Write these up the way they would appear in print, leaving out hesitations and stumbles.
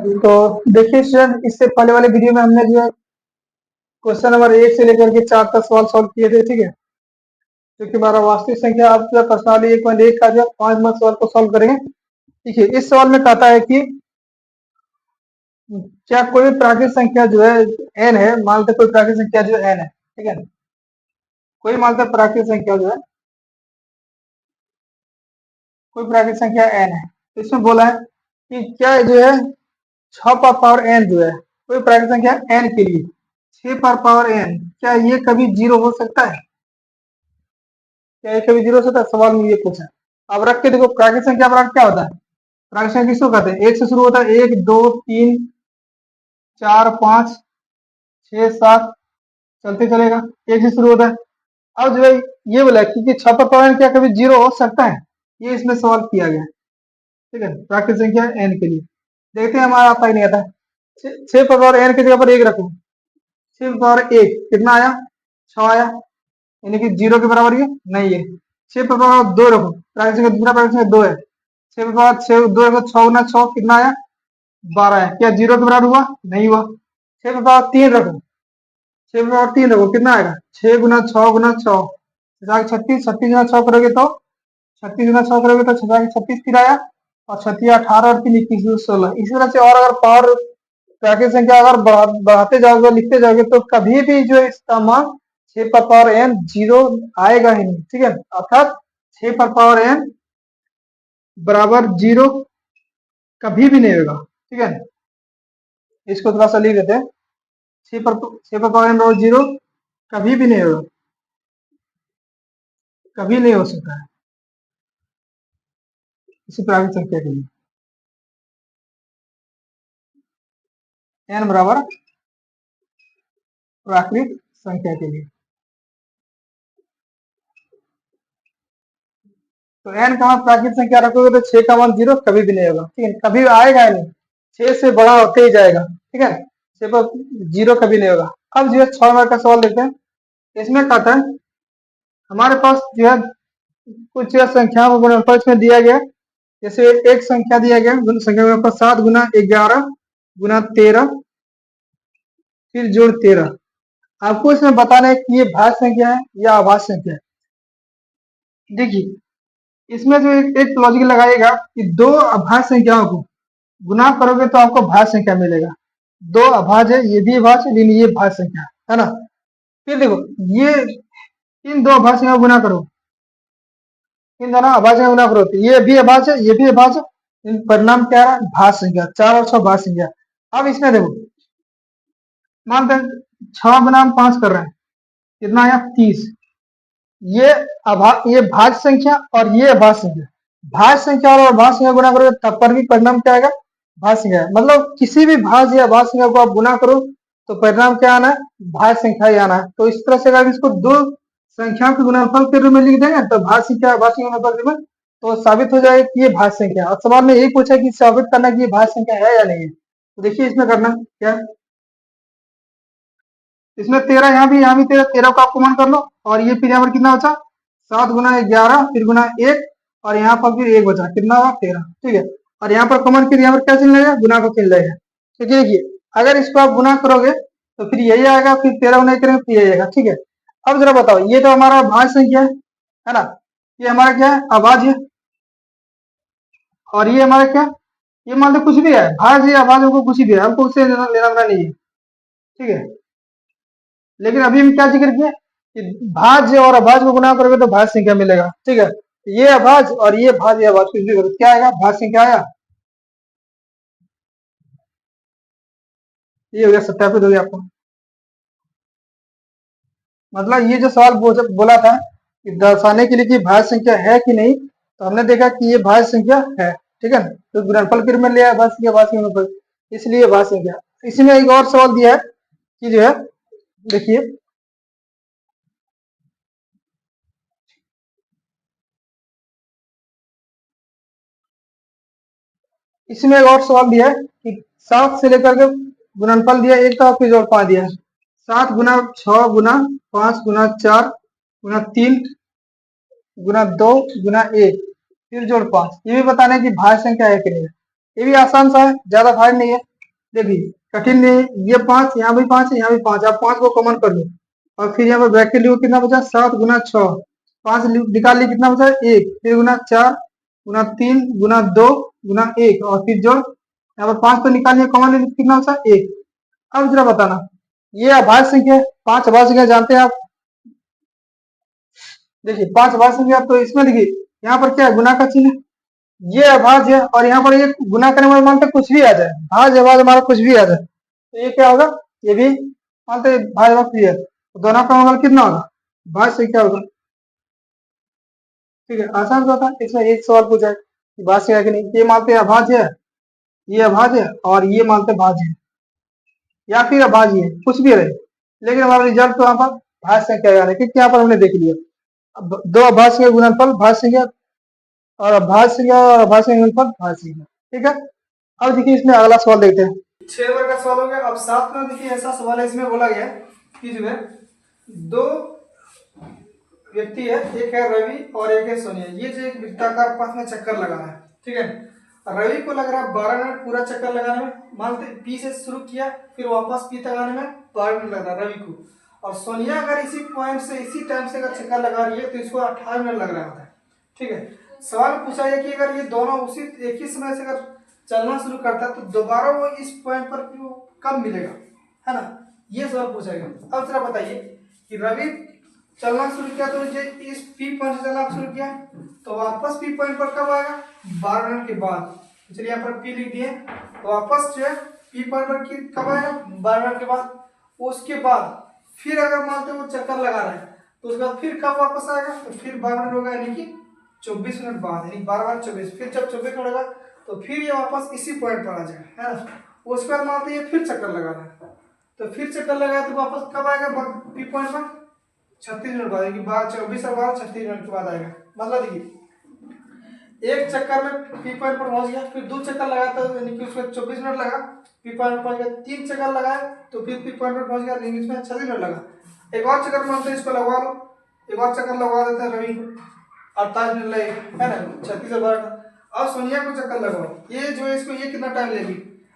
तो देखिए स्टूडेंट, इससे पहले वाले वीडियो में हमने जो है क्वेश्चन नंबर 1 से लेकर के 4 तक सवाल सॉल्व किए थे, ठीक है। क्योंकि हमारा वास्तविक संख्या आप जो प्रश्नावली 1.1 का जो 5 नंबर सवाल को सॉल्व करेंगे। ठीक है, इस सवाल में कहता है कि क्या कोई भी प्राकृतिक संख्या जो है n है, मानते कोई प्राकृतिक संख्या जो n है, ठीक है। कोई मानते प्राकृतिक संख्या जो है, कोई प्राकृतिक संख्या n है, तो इसमें बोला है कि क्या जो है 6 पर पावर n जो है कोई प्राकृतिक संख्या n के लिए 6 पर पावर n, क्या ये कभी जीरो हो सकता है? क्या ये कभी जीरो हो सकता है? सवाल में ये पूछा। अब रख के देखो, प्राकृतिक संख्या पर क्या होता है? प्राकृतिक संख्या किसको कहते हैं? 1 से शुरू होता है, 1 2 3 4 5 6 7 चलते चलेगा, 1 से शुरू होता है। अब जो है ये बोला कि 6 पर पावर n क्या कभी जीरो हो सकता है? ये इसमें सवाल किया गया, ठीक है, प्राकृतिक संख्या n के लिए। देखते हैं हमारा आता ही नहीं आता। 6 पर पावर n की जगह पर 1 रखो, 6 पर पावर 1 कितना आया? 6 आया, यानी कि जीरो के बराबर ये नहीं है। 6 पर पावर 2 रखो, प्राकृतिक संख्या दूसरा प्राकृतिक संख्या 2 है, 6 पर पावर 6 2 रखो, 6 गुना 6 कितना आया? 12 है, क्या जीरो के बराबर हुआ? नहीं हुआ। 6 पर पावर 3 रखो, 6 पर पावर 3 रखो, कितना आएगा? 6 गुना 6 गुना 6 36, 36 गुना 6 करोगे तो 36 गुना 6 करोगे तो 36 फिर आया, और 36 18 और 3 21 16। इसी तरह से और अगर पावर प्राकृतिक संख्या अगर बढ़ाते जाओगे लिखते जाओगे तो कभी भी जो है इसका मान 6 पर पावर n जीरो आएगा ही नहीं, ठीक है। अर्थात 6 पर पावर n बराबर जीरो कभी भी नहीं होगा, ठीक है। इसको थोड़ा सा लिख देते हैं, 6 पर पावर n बराबर जीरो कभी भी नहीं होगा, कभी नहीं हो सकता है किसी प्राकृतिक संख्या के लिए। n बराबर प्राकृतिक संख्या के लिए, तो n का मान प्राकृतिक संख्या रखोगे तो 6 का मान जीरो कभी भी नहीं होगा, ठीक है, कभी आएगा नहीं, 6 से बड़ा होते ही जाएगा, ठीक है। 6 पर जीरो कभी नहीं होगा। अब जो है 6 नंबर का सवाल देखते हैं। इसमें कहता है हमारे पास जो है कुछ संख्या को गुणनफल इसमें दिया गया, जैसे एक संख्या दिया गया, संख्या के पास 7 गुना 11 गुना 13 फिर जोड़ 13। आपको इसमें बताना है कि ये भाज्य संख्या है या अभाज्य संख्या है। देखिए इसमें जो एक लॉजिक लगाएगा कि दो अभाज्य संख्याओं को गुना करोगे तो आपको भाज्य संख्या मिलेगा। दो अभाज्य है, ये भी अभाज्य है, लेकिन ये भाज्य संख्या है ना। फिर देखो ये इन दो अभाज्य संख्या गुना करो, इन दोनों अभाज्य गुना करो तो ये भी अभाज्य ये भी अभाज्य, परिणाम क्या रहा? भाज्य संख्या। 4 और 6 भाज्य संख्या। अब इसमें देखो मानते हैं 6 बनाम 5 कर रहे हैं, कितना आया? 30। ये भाज्य संख्या और ये अभाज्य संख्या, भाज्य संख्या और अभाज्य संख्या गुना करोगे तब पर भी परिणाम क्या आएगा? भाज्य संख्या। मतलब किसी भी भाज्य या अभाज्य संख्या को आप गुना करो तो परिणाम क्या आना है? भाज्य संख्या ही आना है। तो इस तरह से अगर इसको दो संख्याओं के गुणनफल के रूप में लिख देंगे तो भाज्य संख्या अभाज्य संख्या गुणनफल में तो साबित हो जाएगा कि ये भाज्य संख्या। और सवाल में यही पूछा कि साबित करना कि ये भाज्य संख्या है या नहीं है। तो देखिए इसमें करना क्या, इसमें 13 यहाँ भी 13, 13 को आप कॉमन कर लो, और ये फिर यहाँ पर कितना बचा? 7 गुना 11 फिर गुना 1, और यहाँ पर फिर 1 बचा, कितना हुआ? 13, ठीक है। और यहाँ पर कॉमन, फिर यहाँ पर क्या चिन्ह लगेगा? गुना का चिन्ह लगेगा। तो देखिए अगर इसको आप गुना करोगे तो फिर यही आएगा, फिर 13 गुना करेंगे फिर यही आएगा, ठीक है। अब जरा बताओ, ये तो हमारा भाज्य संख्या है ना, ये हमारा क्या है? अभाज्य है। और ये हमारा क्या? ये मान लो कुछ भी है, भाज्य या अभाज्य को कुछ भी है, हमको उससे लेना देना नहीं है, ठीक है। लेकिन अभी हम क्या जिक्र किए कि भाज्य और अभाज्य को गुना करोगे तो भाज्य संख्या मिलेगा, ठीक है। ये अभाज्य और ये भाज्य अभाज्य कुछ भी करो क्या आएगा? भाज्य संख्या आया। ये हो गया, सत्यापित हो गया आपको। मतलब ये जो सवाल बोला था कि दर्शाने के लिए कि भाज्य संख्या है कि नहीं, तो हमने देखा कि ये भाज्य संख्या है, ठीक है। तो गुणनफल के रूप में लिया भाज्य संख्या, भाज्य संख्या, इसलिए भाज्य संख्या। इसमें एक और सवाल दिया है कि जो है देखिए इसमें एक और सवाल दिया है कि 7 से लेकर के गुणनफल दिया, एक था फिर जोड़ 5 दिया है। 7 गुना 6 गुना 5 गुना 4 गुना 3 गुना 2 गुना 1 फिर जोड़ 5, ये भी बताना है कि भाज्य संख्या है कि नहीं है। ये भी आसान सा है, ज्यादा भारी नहीं है। देखिए कठिन नहीं, ये 5 यहाँ भी 5 है, यहाँ भी 5, आप 5 को कॉमन कर लो और फिर यहाँ पर ब्रैकेट लियो, कितना बचा 7 गुना 6, 5 निकाल ली, कितना बचा 1, फिर गुना 4 गुना 3 गुना 2 गुना 1 और फिर जोड़, यहाँ पर 5 तो निकालिए कॉमन ले, कितना बचा 1। अब जरा बताना, ये अभाज्य संख्या है, 5 अभाज्य संख्या जानते हैं आप। देखिए 5 अभाज्य संख्या, तो इसमें देखिए यहाँ पर क्या है, गुना का चिन्ह है, ये अभाज्य है और यहाँ पर ये गुना करने वाले मानते कुछ भी आ जाए, भाज्य अभाज्य हमारा कुछ भी आ जाए, तो ये क्या होगा, ये भी मानते भाज्य अभाज्य क्लियर, तो दोनों का मतलब कितना होगा, भाज्य संख्या होगा। ठीक है, आसान सा था, इसमें एक सवाल पूछा है कि भाज्य संख्या कि नहीं, ये मानते अभाज्य है, ये अभाज्य है और ये मानते भाज्य है या फिर अभाज्य है, कुछ भी रहे, लेकिन हमारा रिजल्ट तो यहाँ पर भाज्य संख्या आ रहा है, क्योंकि यहाँ पर हमने देख लिया अब दो अभाज्य संख्या गुणनफल भाज्य संख्या और अभाज्य संख्या और अभाज्य संख्या गुणनफल भाज्य संख्या। ठीक है, अब देखिए इसमें अगला सवाल देखते हैं, 6 नंबर का सवाल हो गया। अब 7 में देखिए ऐसा सवाल है, इसमें बोला गया कि जो है दो व्यक्ति है, एक है रवि और एक है सोनिया, ये जो एक वृत्ताकार पथ में चक्कर लगाना है। ठीक है, रवि को लग रहा है 12 मिनट पूरा चक्कर लगाने में, मानते पी से शुरू किया फिर वापस पी तक आने में 12 मिनट लग रहा है रवि को, और सोनिया अगर इसी पॉइंट से इसी टाइम से अगर चक्कर लगा रही है तो इसको 18 मिनट लग रहा होता है। ठीक है, सवाल पूछा है कि अगर ये दोनों उसी एक ही समय से अगर चलना शुरू करता है तो दोबारा वो इस पॉइंट पर कब मिलेगा, है ना, ये सवाल पूछा गया। अब जरा बताइए कि रवि चलना शुरू किया तो इस पी पॉइंट से चलना शुरू किया तो वापस पी पॉइंट पर कब आएगा, 12 मिनट के बाद। चलिए यहाँ पर पी लिख दिए, तो वापस जो है पी पॉइंट पर कब आएगा, 12 मिनट के बाद। उसके बाद फिर अगर मानते वो चक्कर लगा रहे हैं तो उसके बाद फिर कब वापस आएगा, तो फिर 12 मिनट होगा, यानी कि 24 मिनट बाद, यानी 12 24, फिर जब 24 मिनट होगा तो फिर ये वापस इसी पॉइंट पर आ जाएगा, है ना। उसके बाद मानते ये फिर चक्कर लगा रहे हैं तो फिर चक्कर लगाया तो वापस कब आएगा पी पॉइंट पर, 36 मिनट बाद, 24 और 12 36 मिनट के बाद आएगा। मतलब देखिए एक चक्कर में पी पॉइंट पर पहुंच गया, फिर दो चक्कर लगाया तो यानी कि उसमें 24 मिनट लगा, पी पॉइंट पर पहुंच गया, 3 चक्कर लगाए तो फिर पी पॉइंट पर पहुंच गया, लेकिन इसमें 36 मिनट लगा। एक और चक्कर मानते हैं इसको लगवा लो, एक और चक्कर लगवा देते हैं रवि को, 48 मिनट लगेगा, है ना, 36 और 12। अब सोनिया को चक्कर लगाओ, ये जो है इसको ये कितना टाइम लेगी,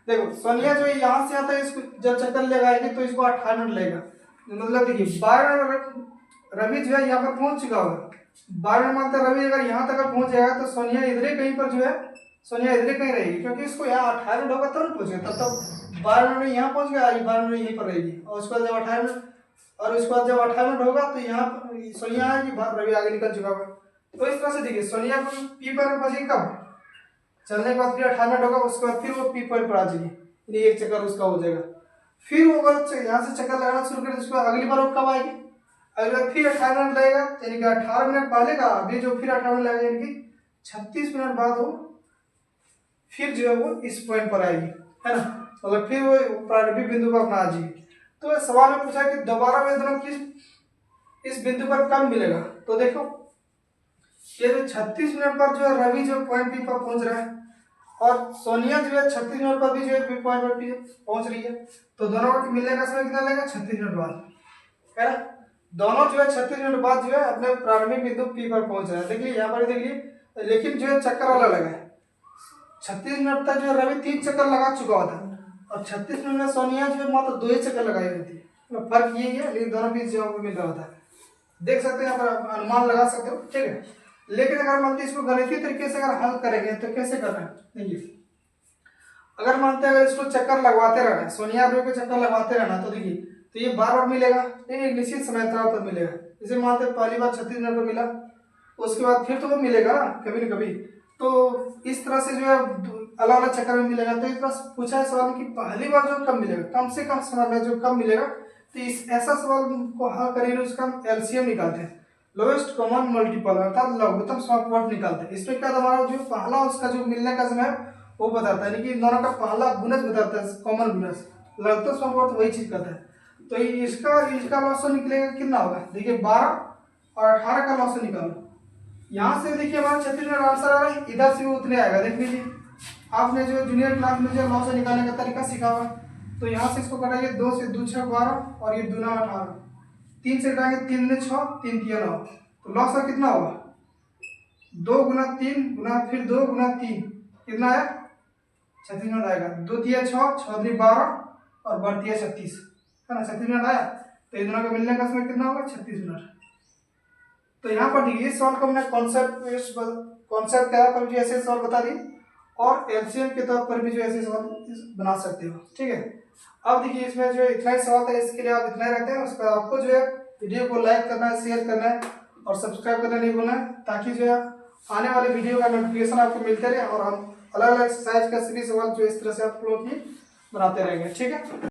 देखो सोनिया जो है यहाँ से आता है, इसको जब चक्कर लगाएगी तो इसको 18 मिनट लगेगा। मतलब देखिए 12 मिनट रवि जो है यहाँ पर पहुंच चुका होगा, 12 मिनट मानते रवि अगर यहाँ तक पहुंच जाएगा तो सोनिया इधर कहीं पर जो है, सोनिया इधर कहीं रहेगी, क्योंकि इसको यहाँ 18 मिनट होगा तब पहुंचेगा, तब 12 मिनट यहाँ पहुंच गया, 12 मिनट यहीं पर रहेगी, और उसके बाद जब 18 मिनट, और उसके बाद जब 18 मिनट होगा तो यहाँ सोनिया आएगी, रवि आगे निकल चुका होगा। तो इस तरह से देखिए सोनिया को पी पर पहुंचेगी कब, चलने के बाद फिर 18 मिनट होगा, उसके बाद फिर वो पी पॉइंट पर आ जाएगी, एक चक्कर उसका हो जाएगा। फिर वो अगर यहाँ से चक्कर लगाना शुरू करें तो उसके बाद अगली बार वो कब आएगी, अगली बार फिर 18 मिनट लगेगा, यानी कि 18 मिनट पहले का अभी जो फिर 18 मिनट लगेगा, यानी कि 36 मिनट बाद वो फिर जो है वो इस पॉइंट पर आएगी, है ना, मतलब फिर वो प्रारंभिक बिंदु पर अपना आ जाएगी। तो सवाल में पूछा कि दोबारा वे दोनों किस इस बिंदु पर कब मिलेगा, तो देखो ये जो 36 मिनट पर जो है रवि जो पॉइंट पी पर पहुंच रहा है और सोनिया जो है 36 मिनट पर भी जो है पॉइंट पर पहुंच रही है, तो दोनों का मिलने का समय कितना लगेगा, 36 मिनट बाद, है ना। दोनों जो है 36 मिनट बाद जो है अपने प्रारंभिक बिंदु पी पर पहुंच रहे हैं। देखिए यहाँ पर देखिए, लेकिन जो है चक्कर वाला लगा है, 36 मिनट तक जो है रवि 3 चक्कर लगा चुका होता है और 36 मिनट में सोनिया जो है मात्र 2 ही चक्कर लगाई होती है, तो फर्क यही है, लेकिन दोनों बीच जवाब मिल रहा होता है, देख सकते हैं यहाँ पर अनुमान लगा सकते हो। ठीक है, लेकिन अगर मानते इसको गणितीय तरीके से अगर हल करेंगे तो कैसे करना है, देखिए अगर मानते हैं अगर इसको चक्कर लगवाते रहना, सोनिया रवि को चक्कर लगवाते रहना, तो देखिए तो ये बार बार मिलेगा, लेकिन एक निश्चित समय पर मिलेगा। जैसे मानते हैं पहली बार 36 मिनट पर मिला, उसके बाद फिर तो वो मिलेगा ना कभी न कभी, तो इस तरह से जो है अलग अलग चक्कर में मिलेगा। तो इस तरह पूछा है सवाल कि पहली बार जो कब मिलेगा, कम से कम समय में जो कब मिलेगा, तो इस ऐसा सवाल को हल करेंगे उसका हम एलसीएम निकालते हैं, लोएस्ट कॉमन मल्टीपल, अर्थात लघुत्तम समापवर्त निकालते हैं। इसमें क्या हमारा जो पहला उसका जो मिलने का समय है वो बताता है, यानी कि दोनों का पहला गुणज बताता है, कॉमन गुणज, लघुत्तम समापवर्त वही चीज करता है। तो इसका लॉस निकलेगा कितना होगा, देखिए 12 और 18 का लॉस निकालो, यहाँ से देखिए हमारा 36 मिनट आंसर आ रहा है, इधर से भी उतने आएगा। देख लीजिए आपने जो जूनियर क्लास में जो लॉस निकालने का तरीका सीखा हुआ, तो यहाँ से इसको कटाइए, 2 से 2 6 12 और ये 2 9 18, 3 से कटाएंगे 3 ने 6 3 3 9, तो लॉस का कितना होगा 2 गुना 3 गुना फिर 2 गुना 3 कितना है 36 मिनट आएगा। 2 तिया 6, 6 दूनी 12 और 12 तिया 36, है ना, 36 मिनट आया। तो इन दोनों का मिलने का समय कितना होगा, 36 मिनट। तो यहाँ पर देखिए इस सवाल को हमने कॉन्सेप्ट के आधार पर भी ऐसे सवाल बता दी और एलसीएम के तौर पर भी जो ऐसे सवाल बना सकते हो, ठीक है। अब देखिए इसमें जो इतना ही सवाल था, इसके लिए आप इतना ही रहते हैं। उसके बाद आपको जो है वीडियो को लाइक करना है, शेयर करना है और सब्सक्राइब करना नहीं भूलना है, ताकि जो है आने वाले वीडियो का नोटिफिकेशन आपको मिलते रहे और हम अलग अलग एक्सरसाइज का सभी सवाल जो इस तरह से आप लोग की बनाते रहेंगे, ठीक है।